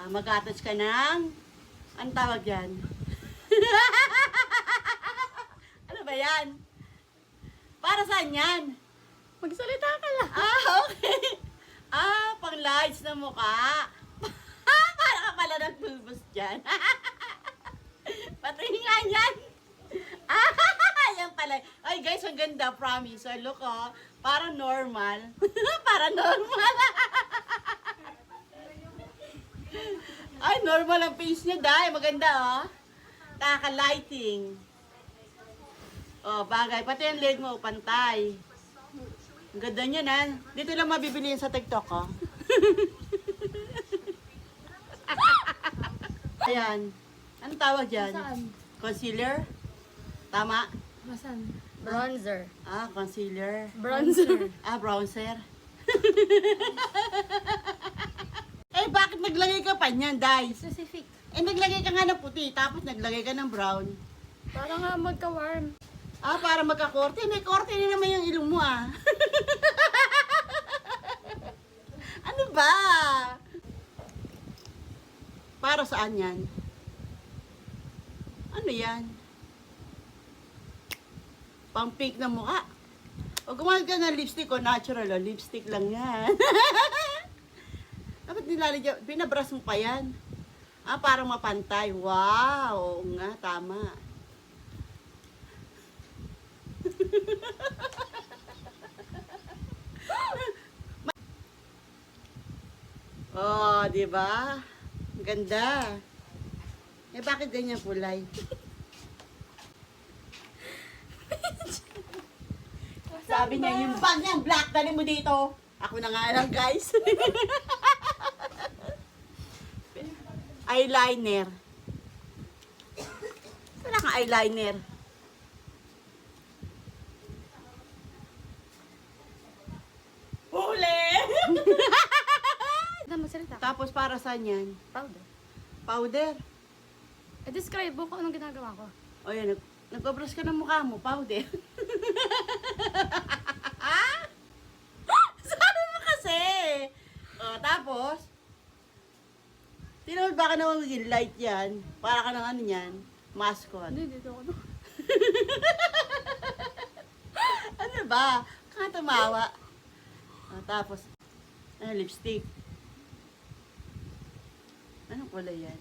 Mag-attach ka ng, ang tawag yan? Ano ba yan? Para saan yan? Magsalita ka lang. Okay. Pang lights na mukha. Para ka pala nagpulbos dyan. Patingin nga yan. Yan pala. Ay guys, ang ganda, promise. So, look para normal. Para normal. Ay, normal ang face niya, dahil maganda, Taka-lighting. Bagay. Pati yung leg mo, pantay. Ang ganda niya, Dito lang mabibili yan sa TikTok, Ayan. Anong tawag dyan? Saan? Concealer? Tama? Masan? Bronzer. Concealer. Bronzer. Bronzer. Bakit naglagay ka pa niyan, Day? Specific. Naglagay ka nga ng puti, tapos naglagay ka ng brown. Para nga magka-warm. Para magka-korte. May korte na naman yung ilong mo, Ano ba? Para saan yan? Ano yan? Pang pink na mukha. O gumamit ka ng lipstick natural lipstick lang yan. Dapat nilalagyan, binabrush mo pa yan. Parang mapantay. Wow, oo nga, tama. Di ba? Ganda. Bakit ganyan kulay? Sabi niya, yung bang yan, black, dali mo dito. Ako na nga lang, guys. Eyeliner. Wala kang eyeliner. Huli! Magsalita. Tapos para saan yan? Powder. Powder. Describe mo kung anong ginagawa ko. O yan, nagpabrush ka ng mukha mo, powder. Sabi mo kasi. Tapos, tinawag baka naman maging light yan. Para ka ng ano yan, mascot. Hindi, dito ako. Ano ba? Tumawa. Tapos, lipstick. Anong kulay yan?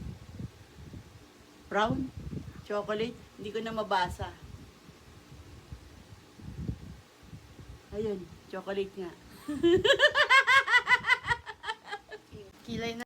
Brown? Chocolate? Hindi ko na mabasa. Ayun, chocolate nga. Kilay na.